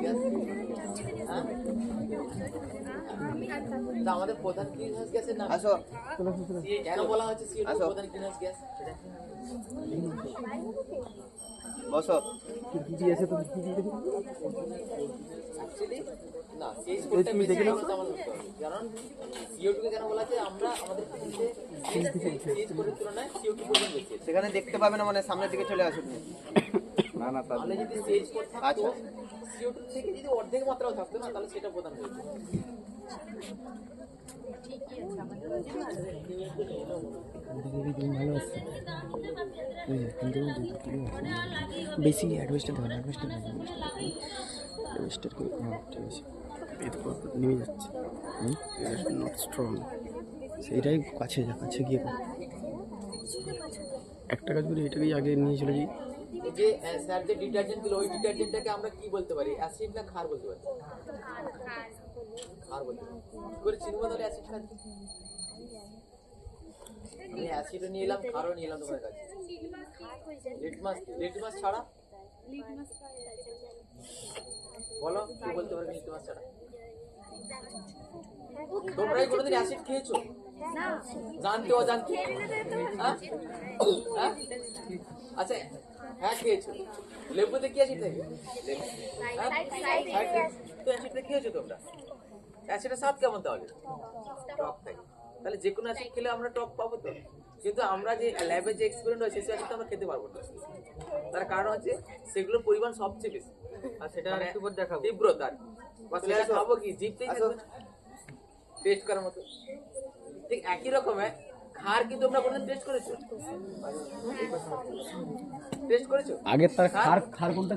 Gas? আমাদের প্রধান green house গ্যাসের নাম আসো কেন বলা হচ্ছে CO2 প্রধান গ্রিন হাউস গ্যাস? বসো। না সেই স্কোরটা বেশি কারণ CO2 কে কেন বলা হচ্ছে আমরা আমাদের পৃথিবীতে সেই স্কোরের তুলনায় CO2 পরিমাণ বেশি। সেখানে দেখতে পাবে না, মানে সামনের দিকে চলে আসুন। না না, তাহলে যদি সেই স্কোর থাকতো CO2 থেকে যদি অর্ধেক মাত্রাও থাকতো না তাহলে সেটা প্রধান হতো। ভালো আছে বেশি অ্যাডভেস্টার দেওয়া অ্যাডভেস্টার করে ঠিক আছে, এটা নেমে যাচ্ছে নট স্ট্রং, সেইটাই কাছে যা কাছে গিয়ে একটা কাজ করি, এটাকেই আগে নিয়ে চলে যাই। যে স্যার যে ডিটারজেন্ট দিল ওই ডিটারজেন্টটাকে আমরা কি বলতে পারি, অ্যাসিড না ক্ষার বলতে পারি? ক্ষার বলতে পারি। কি করে চিনবো তাহলে অ্যাসিড ক্ষার? আমি অ্যাসিডও নিয়ে এলাম ক্ষারও নিয়ে এলাম তোমার কাছে। লিটমাস ছাড়া বলো কি বলতে পারবে লিটমাস ছাড়া? তোমরাই কোনোদিন অ্যাসিড খেয়েছো? জানতে অজান্তে? আচ্ছা হ্যাঁ খেয়েছো। লেবুতে কি অ্যাসিড থাকে? তো অ্যাসিডটা খেয়েছো তোমরা? অ্যাসিডের স্বাদ কেমন তাহলে? টক থাকে। তাহলে যে কোনো অ্যাসিড খেলে আমরা টক পাবো তো, কিন্তু আমরা যে ল্যাবে যে এক্সপেরিমেন্ট হয় সেই অ্যাসিডটা আমরা খেতে পারবো না। তার কারণ হচ্ছে সেগুলোর পরিমাণ সবচেয়ে বেশি, আর সেটা একটু পর দেখাবো তীব্রতা। বা সেটা খাবো কি জিভতেই টেস্ট করার মতো। ঠিক একই রকমের ক্ষার কিন্তু তোমরা কোনদিন টেস্ট করেছো? টেস্ট করেছো? আগে তার খার কোনটা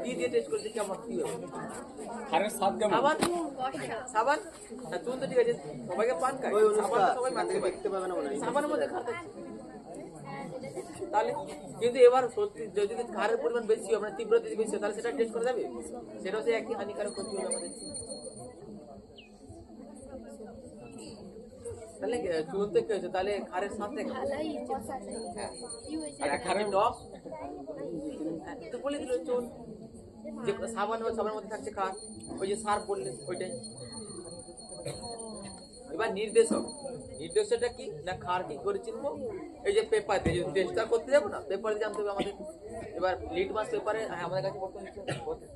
কি দিয়ে টেস্ট করেছো? কেমন কি হবে? খারের স্বাদ কেমন? সাবান না চুন তো ঠিক আছে, সবাইকে পান খায়, সাবান তো সবাই মাখতে দেখতে পাবে না মনে হয়, সাবানের মধ্যে খার থাকে। তাহলে কিন্তু এবার সত্যি যদি খারের পরিমাণ বেশি হয় মানে তীব্রতা বেশি হয় তাহলে সেটা টেস্ট করা যাবে? সেটাও সে একই হানিকারক ক্ষতি হবে আমাদের। তাহলে চুন তো কি হয়েছে তাহলে খারের স্বাদ থেকে হ্যাঁ, আর খারের টক তো বলে দিল চুন। যে সাবান সাবানের মধ্যে থাকছে খার, ওই যে সার বললে ওইটাই। এবার নির্দেশকটা কি না খার কি করে চিনবো? এই যে পেপার দিয়ে যদি টেস্টটা করতে যাবো না, পেপার দিয়ে জানতে হবে আমাদের। এবার লিটমাস পেপারে হ্যাঁ আমাদের কাছে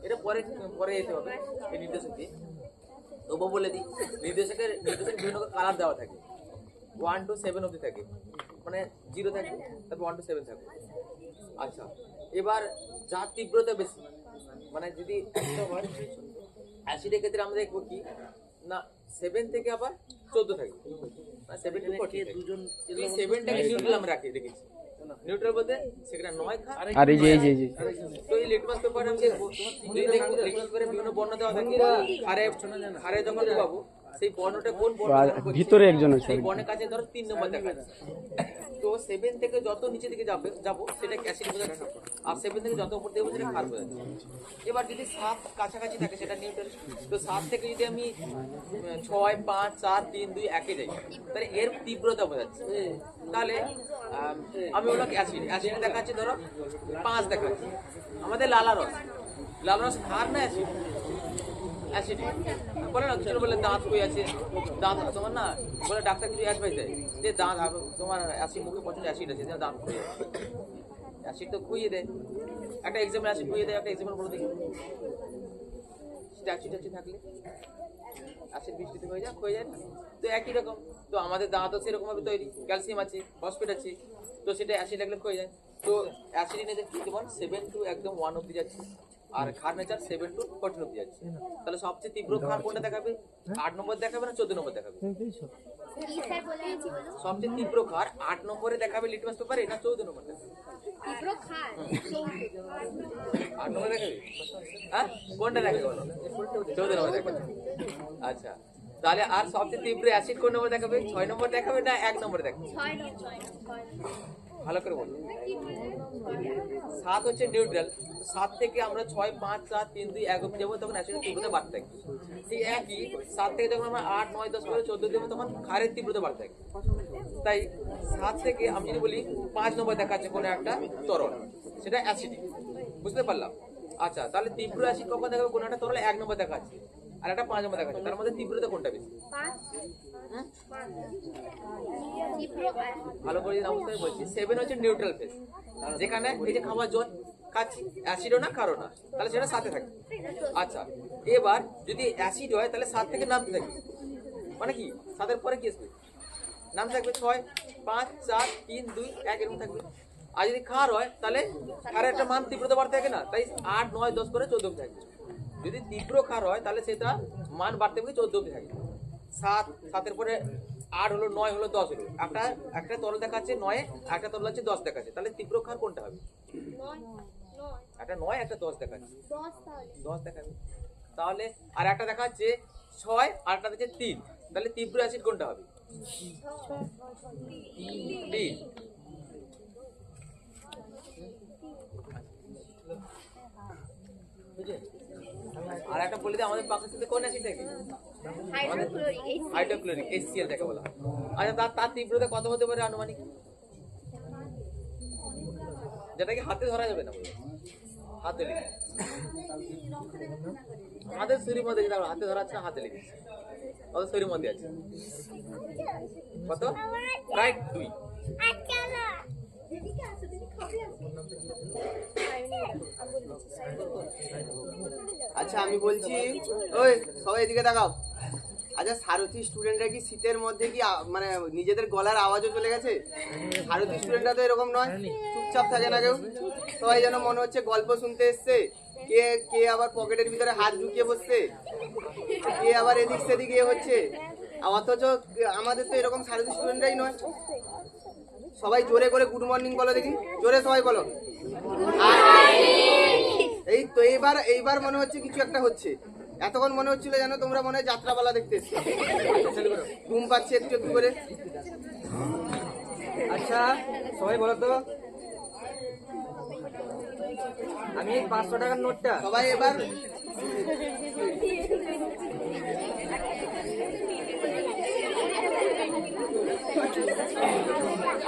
এটা পরে যেতে হবে এই নির্দেশক দিয়ে। তবুও বলে দিই নির্দেশকের বিভিন্ন কালার দেওয়া থাকে, 1 to 7 অবধি থাকে, মানে 0 থাকে তারপর 1 to 7 থাকে। আচ্ছা এবার যার তীব্রতা বেশি মানে যদি অ্যাসিডের ক্ষেত্রে আমরা দেখবো কি না 7 থেকে আবার 14 থাকে, 7 to 14 দুজন 7টাকে নিউট্রাল আমরা রাখি দেখেছি। নিউট্রাল বলতে সেখানে 9 খা আর এই যে তো এই লিটমাস পেপারে আমি দেখবো লিটমাস পেপারে বিভিন্ন বর্ণ দেওয়া থাকে, খারে যখন পাবো সেই বর্ণটা কোন বর্ণ ভিতরে একজন আছে সেই বর্ণের কাছে ধরো 3 নম্বর দেখা যাচ্ছে। তো 7 থেকে যত নিচে দিকে যাব সেটা অ্যাসিড বোঝাচ্ছে, আর 7 থেকে যত উপর দেবো সেটা ক্ষার বোঝাচ্ছে। এবার যদি 7 কাছাকাছি থাকে সেটা নিউট্রাল। তো 7 থেকে যদি আমি 6, 5, 4, 3, 2, 1 যাই তাহলে এর তীব্রতা বোঝাচ্ছে। তাহলে আমি ওগুলোকে অ্যাসিড দেখাচ্ছি ধরো 5 দেখাচ্ছি। আমাদের লালা রস ক্ষার না অ্যাসিড? অ্যাসিড বলে না, কিছু বলে দাঁত কই আছে, দাঁত তোমার না বলে ডাক্তার কিছু অ্যাডভাইস দেয় যে দাঁত তোমার অ্যাসিড মুখে প্রচন্ড অ্যাসিড আছে, দাঁত খুঁয়ে আছে। অ্যাসিড তো খুইয়ে দেয়, একটা এক্সাম্পল অ্যাসিড খুইয়ে দেয়, একটা এক্সাম্পল বলে দেখি। অ্যাসিড থাকলে অ্যাসিড বৃষ্টিতে হয়ে যায় না? তো একই রকম তো আমাদের দাঁতও সেরকম ভাবে তৈরি, ক্যালসিয়াম আছে, ফসফেট আছে, তো সেটা অ্যাসিড লাগলে হয়ে যায়। তো অ্যাসিড নেচার কি যেমন 7 to একদম 1 অব্দি যাচ্ছে, আর ক্ষার নেচার 7 to 14 অব্দি যাচ্ছে। তাহলে সবচেয়ে তীব্র ক্ষার কোনটা দেখাবে? 8 নম্বর দেখাবে না 14 নম্বর দেখাবে? সবচেয়ে তীব্র ক্ষার 8 নম্বরে দেখাবে লিটমাস পেপারে না 14 নম্বর দেখাবে? 8 নম্বর দেখাবে। হ্যাঁ কোনটা দেখাবে বলো? 14 নম্বর দেখাবে। আচ্ছা তাহলে আর সবচেয়ে তীব্র অ্যাসিড কোন নম্বর দেখাবে? 6 নম্বর দেখাবে না 1 নম্বরে দেখাবে? ভালো করে বলো। 7 হচ্ছে নিউট্রাল, 7 থেকে আমরা 6, 5, 4, 3, 2, 1 অবধি যাবো তখন অ্যাসিডের তীব্রতা বাড়তে থাকে। ঠিক একই 7 থেকে যখন আমরা 8, 9, 10, 11, 14 দেবো তখন ক্ষারের তীব্রতা বাড়তে থাকে। তাই 7 থেকে আমি যদি বলি 5 নম্বর দেখাচ্ছে কোনো একটা তরল, সেটা অ্যাসিডিক, বুঝতে পারলাম? আচ্ছা, তাহলে তীব্র অ্যাসিড কখন দেখাবে? কোন একটা তরলে 1 নম্বর দেখাচ্ছে আর একটা 5 নম্বর দেখাচ্ছে, তার মধ্যে তীব্রতা কোনটা বেশি? ভালো করে যদি অবস্থায় বলছি 7 হচ্ছে নিউট্রাল ফেজ, যেখানে এই যে খাবার জল খাচ্ছি অ্যাসিডও না কারো না, তাহলে সেটা সাথে থাকে। আচ্ছা, এবার যদি অ্যাসিড হয় তাহলে 7 থেকে নামতে থাকবে, মানে কি 7 পরে কি আসবে? নাম থাকবে 6, 5, 4, 3, 2, 1 এরকম থাকবে। আর যদি ক্ষার হয় তাহলে ক্ষারের একটা মান তীব্রতা বাড়তে থাকে না, তাই 8, 9, 10 করে 14 অবধি থাকবে। যদি তীব্র ক্ষার হয় তাহলে সেটা মান বাড়তে থাকে 14 অবধি থাকে। 7 পরে 8 হলো, 9 হলো, 10 হলো, একটা তরল দেখাচ্ছে 9, একটা তরল আছে 10 দেখাচ্ছে, তাহলে তীব্র ক্ষার কোনটা হবে? একটা 9 একটা 10 দেখাচ্ছে, 10 দেখাবে। তাহলে আর একটা দেখাচ্ছে 6 আর একটা দেখাচ্ছে 3, তাহলে তীব্র অ্যাসিড কোনটা হবে? 3। আর একটা বলে দিই, আমাদের পাকস্থলীতে কোন অ্যাসিড থাকে? হাইড্রোক্লোরিক, HCl যাকে বলা হয়। আচ্ছা, তার তীব্রতা কত হতে পারে আনুমানিক? যেটাকে হাতে ধরা যাবে না, হাতে লিখে, হাতের শরীর মধ্যে যেটা হাতে ধরা আছে না, হাতে লিখে কত শরীর মধ্যে আছে? কত? প্রায় 2। আচ্ছা আমি বলছি, ওই সবাই এদিকে দেখাও। আচ্ছা সারথি স্টুডেন্টরা কি শীতের মধ্যে কি মানে নিজেদের গলার আওয়াজও চলে গেছে? সারথি স্টুডেন্টরা তো এরকম নয়, চুপচাপ থাকে না কেউ, সবাই যেন মনে হচ্ছে গল্প শুনতে এসছে। কে কে আবার পকেটের ভিতরে হাত ঢুকিয়ে বসছে, কে আবার এদিক সেদিক হচ্ছে। অথচ আমাদের তো এরকম সারথি স্টুডেন্টরাই নয়। সবাই জোরে করে গুড মর্নিং বলো দেখি, জোরে সবাই বলো। এই তো এইবার মনে হচ্ছে কিছু একটা হচ্ছে। এতক্ষণ মনে হচ্ছিল যেন তোমরা মনে হয় যাত্রাপালা দেখতে এসছো। ঘুম পাচ্ছে একটু একটু করে। আচ্ছা সবাই বলো তো, আমি এই 500 টাকার নোটটা সবাই এবার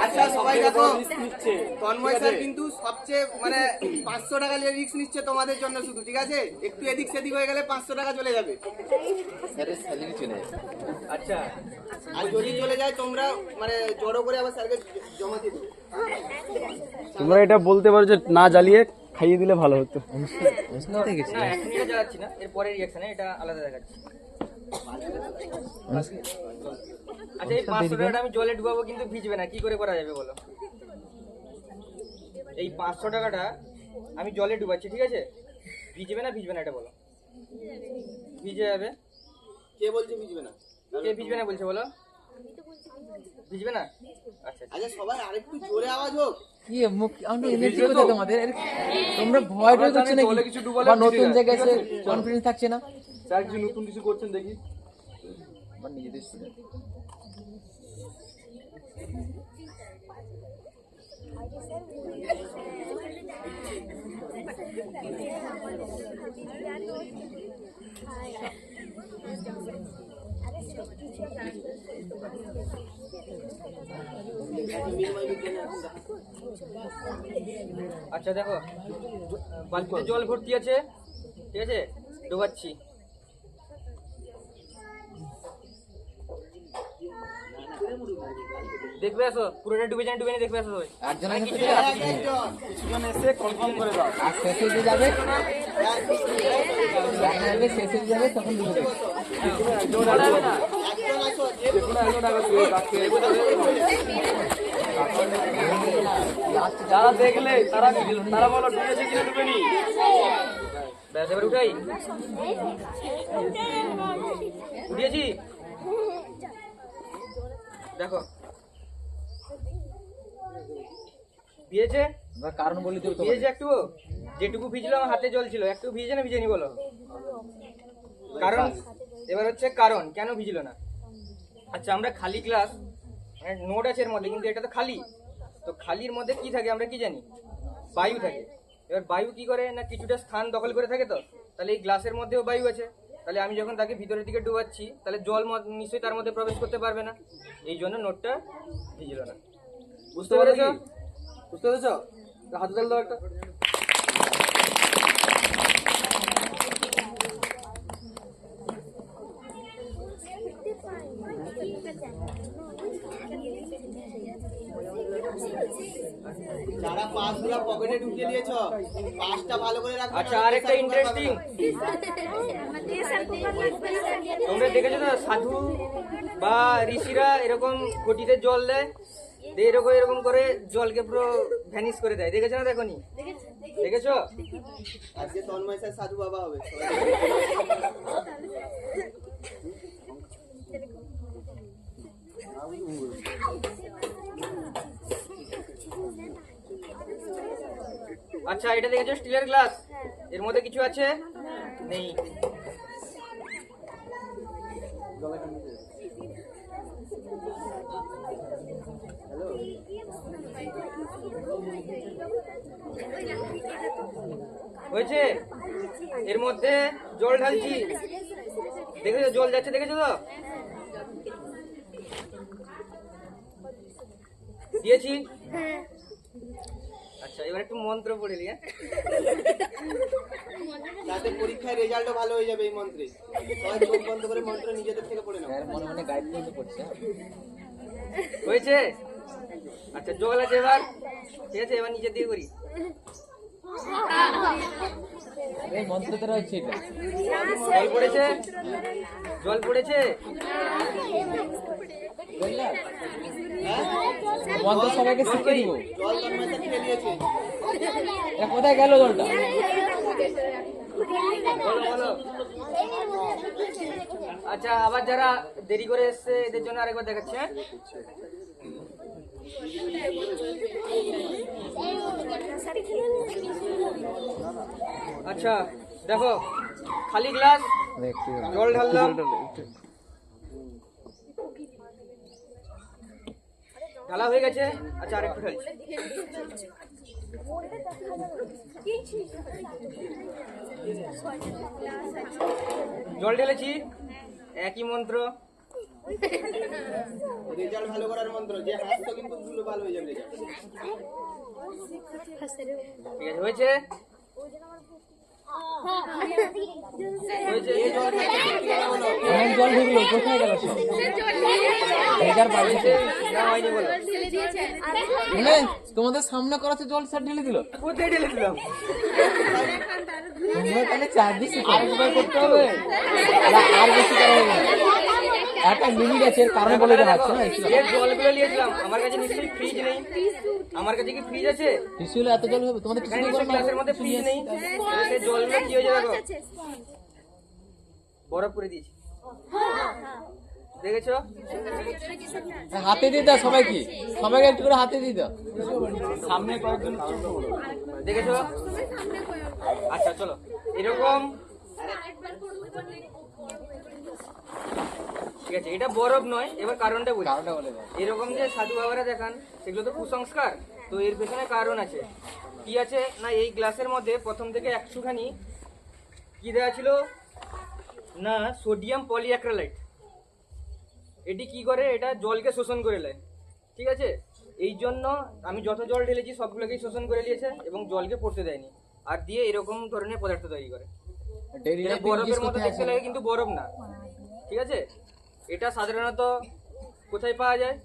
আচ্ছা সবাই দেখো, তন্ময় স্যার কিন্তু সবচেয়ে মানে 500 টাকা রিস্ক নিচ্ছে তোমাদের জন্য শুধু, ঠিক আছে? একটু এদিক সেদিক হয়ে গেলে 500 টাকা চলে যাবে। আচ্ছা আর যদি চলে যায় তোমরা মানে জড়ো করে আবার স্যারকে জমা দিয়ে দেবে। তোমরা এটা বলতে পারো যে না জ্বালিয়ে খাইয়ে দিলে ভালো হতো। না এখন এটা জ্বালাচ্ছি না, এর পরের রিঅ্যাকশনে এটা আলাদা দেখাচ্ছি। আচ্ছা এই 500 টাকাটা আমি জলে ডুবাবো কিন্তু ভিজবে না, কি করে করা যাবে বলো? এই 500 টাকাটা আমি জলে ডুবাচ্ছি, ঠিক আছে? ভিজবে না এটা বলো? ভিজে যাবে। কে বলছে ভিজবে না? কে ভিজবে না বলছে বলো? ভিজবে না? আচ্ছা আচ্ছা সবাই আরেকটু জোরে আওয়াজ হোক। কি মুখ আমরা এনার্জি কোথায় তোমাদের? তোমরা ভয় টয় করছো নাকি? বা নতুন জায়গায় এসে কনফিডেন্স থাকছে না? স্যার কিছু নতুন কিছু করছেন দেখি। আমার নিজেদের স্টুডেন্ট। আচ্ছা দেখো, বালতিতে জল ভর্তি আছে, ঠিক আছে? ডোবাচ্ছি। দেখবে আসো, পুরোটা ডুবে যান, দেখবে আসো সবাই। কিছুজন এসে কনফার্ম করে দাও। আর শেষে যে যাবে শেষে যাবে তখন ডুবে যাবে। যারা দেখলে তারা বলো ডুবেছে কিনা ডুবেনি। ব্যাস এবার উঠাই, উঠিয়েছি। দেখো ভিজেছে, কারণ বলি তো ভিজেছে একটু, যেটুকু ভিজলো আমার হাতে জল ছিল, একটু ভিজে না ভিজেনি বলো? কারণ এবার হচ্ছে কারণ কেন ভিজলো না। আচ্ছা আমরা খালি গ্লাস, মানে নোট আছে এর মধ্যে, কিন্তু এটা তো খালি, তো খালির মধ্যে কি থাকে আমরা কি জানি? বায়ু থাকে। এবার বায়ু কি করে না কিছুটা স্থান দখল করে থাকে, তো তাহলে এই গ্লাসের মধ্যেও বায়ু আছে, তাহলে আমি যখন তাকে ভিতরের দিকে ডুবাচ্ছি তাহলে জল নিশ্চয়ই তার মধ্যে প্রবেশ করতে পারবে না, এই জন্য নোটটা ভিজলো না। বুঝতে পেরেছো? হাতে তেল দাও একটা। পাশটা ভালো করে রাখবেন। আচ্ছা আর একটা ইন্টারেস্টিং, তোমরা দেখেছো না সাধু বা ঋষিরা এরকম ঘটিতে জল দেয়, দিয়ে এরকম এরকম করে জলকে পুরো ভ্যানিশ করে দেয়, দেখেছো না? দেখোনি? দেখেছো? আজকে তন্ময় স্যার সাধু বাবা হবে। আচ্ছা এটা দেখেছো স্টিলের গ্লাস, এর মধ্যে কিছু আছে? নেই। হয়েছে? এর মধ্যে জল ঢালছি, দেখেছো জল যাচ্ছে, দেখেছো তো? দিয়েছি। আচ্ছা এবার একটু মন্ত্র পড়ে নিয়ে, যাতে পরীক্ষায় রেজাল্টও ভালো হয়ে যাবে এই মন্ত্রে। সবাই চোখ বন্ধ করে মন্ত্র নিজেদের থেকে পড়ে নাও। মনে মনে গাইডলাইন করছে। হয়েছে? আচ্ছা জল আছে এবার, ঠিক আছে, এবার নিচে দিয়ে করি। এই মন্ত্র তো রয়েছে এটা। জল পড়েছে, জল পড়েছে। মন্ত্র সবাইকে শিখিয়ে দিব। জল তন্ময় স্যার খেয়ে নিয়েছে। এটা কোথায় গেল জলটা? বলো বলো। আচ্ছা আবার যারা দেরি করে এসছে এদের জন্য আরেকবার দেখাচ্ছি। হ্যাঁ আচ্ছা দেখো, খালি গ্লাস, জল ঢাললাম, ঢালা হয়ে গেছে। আচ্ছা আরেকটু ঢালছি। জল ঢেলেছি, একই মন্ত্র। রেজাল্ট ভালো করার মন্ত্র, যে হাসতো কিন্তু ভুলো ভালো হয়ে যাবে রেজাল্ট। ঠিক আছে, হয়েছে? হয়েছে? অনেক জল ঢুকলো, কোথায় গেল সব? ভেজার হয়েছে? না হয়নি বলো। মানে তোমাদের সামনে করাচ্ছে জল স্যার ঢেলে দিল। কোথায় ঢেলে দিলাম? তোমরা তাহলে চারদিক আরেকবার করতে হবে, আর বেশি করা হবে না। একটা লিমিট আছে, এর কারণ বলে দেখাচ্ছে না। যে জলগুলো নিয়েছিলাম, আমার কাছে নিশ্চয়ই ফ্রিজ নেই। আমার কাছে কি ফ্রিজ আছে? টিস্যু এত জল হবে তোমাদের? এখানে নিশ্চয়ই গ্লাসের মধ্যে ফ্রিজ নেই। তাহলে সেই জলগুলো কি হয়েছে দেখো, বরফ করে দিয়েছি, দেখেছো? হাতে দিয়ে দাও সবাইকে, সবাইকে একটু করে হাতে দিয়ে দাও। সামনে কয়েকজন দেখেছো? আচ্ছা চলো, এরকম ঠিক আছে, এটা বরফ নয়। এবার কারণটা বলি। কারণটা বলে দাও। এরকম যে সাধু বাবারা দেখান, সেগুলো তো কুসংস্কার। তো এর পেছনে কারণ আছে। কি আছে না, এই গ্লাসের মধ্যে প্রথম থেকে একটুখানি কি দেওয়া ছিল না, সোডিয়াম পলিঅ্যাক্রিলাইট। এটি কি করে, এটা জলকে শোষণ করে নেয়, ঠিক আছে? এই জন্য আমি যত জল ঢেলেছি সবগুলোকেই শোষণ করে নিয়েছে এবং জলকে পড়তে দেয়নি, আর দিয়ে এরকম ধরনের পদার্থ তৈরি করে। এটা বরফের মতো দেখতে লাগে কিন্তু বরফ না, ঠিক আছে? এটা সাধারণত কোথায় পাওয়া যায়?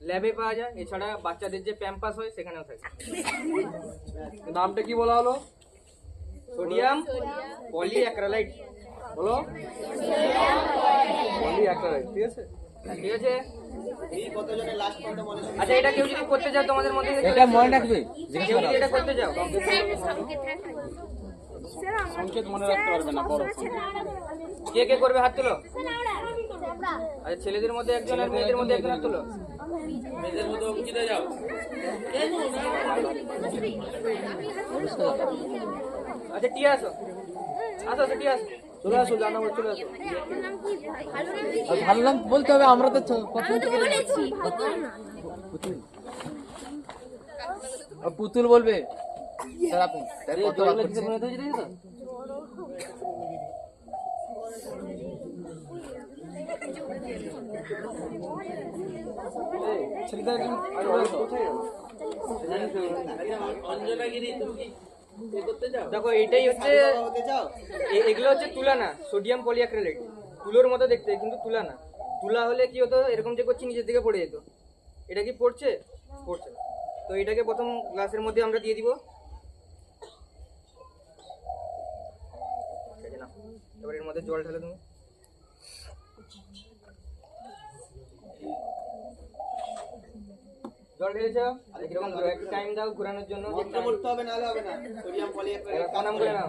ল্যাবে পাওয়া যায়। এছাড়া বাচ্চাদের যে প্যাম্পাস হয় সেখানেও থাকে। নামটা কি বলা হলো? সোডিয়াম পলিঅ্যাক্রিলাইট। বলো, পলিঅ্যাক্রিলাইট, ঠিক আছে? ঠিক আছে? এই কতজনের লাস্ট পয়েন্টটা মনে আছে? আচ্ছা এটা কেউ যদি করতে চাও তোমাদের মধ্যে, এটা মনে রাখবে। কেউ যদি এটা করতে চাও, সংকেত মনে রাখতে পারবে না, বড় কে কে করবে হাত তুলো। আচ্ছা ছেলেদের মধ্যে একজন আর মেয়েদের মধ্যে একজন হাত তুলো। মেয়েদের মধ্যে অঙ্কিতা যাও। আচ্ছা টিয়া আসো, আসো আসো টিয়া আসো, চলে আসো, জানা চলে আসো। ভালো নাম বলতে হবে, আমরা তো প্রথম থেকে পুতুল বলবে। স্যার আপনি স্যার কতবার করছেন? ছেলেদের দেখো এটাই হচ্ছে, হতে চাও? এগুলো হচ্ছে তুলা না, সোডিয়াম পলিঅ্যাক্রিলাইট। তুলোর মতো দেখতে কিন্তু তুলা না। তুলা হলে কি হতো, এরকম যে করছি নিচের দিকে পড়ে যেত। এটা কি পড়ছে? পড়ছে না। তো এটাকে প্রথম গ্লাসের মধ্যে আমরা দিয়ে দিব। এবার এর মধ্যে জল ঢালো তুমি। জল ঢেলেছ, এরকম ঘোরাও, একটু টাইম দাও ঘোরানোর জন্য। মন্ত্র পড়তে হবে, নাহলে হবে না। সোডিয়াম পলিহাইড্রেট এবার প্রণাম করে নাও।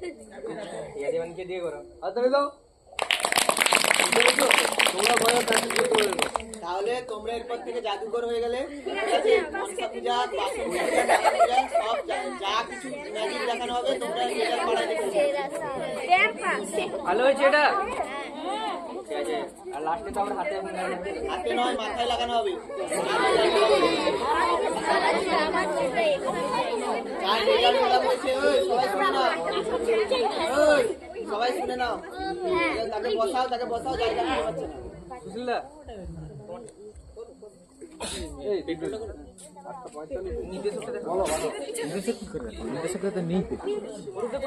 ঠিক আছে, এবার নিচে দিয়ে করো। আর তুমি দাও। তোমরা বলো প্র্যাকটিস করতে বলবো। তাহলে তোমরা এরপর থেকে জাদুকর হয়ে গেলে, ঠিক আছে? মনসা পূজা, বাসন পূজা, টাকা পূজা, সব যা কিছু ম্যাজিক দেখানো হবে তোমরা নিজের পাড়ায় দেখে ভালো হয়েছে এটা? ঠিক আছে, আর লাস্টে তো আমার হাতে এখন হাতে নয়, মাথায় লাগানো হবে। যার রেজাল্ট ভালো হয়েছে, ওই সবাই শুনে নাও, ওই সবাই শুনে নাও। তাকে বসাও, জায়গা নিতে পারছে না। বুঝলা? এই নির্দেশকটা দেখো।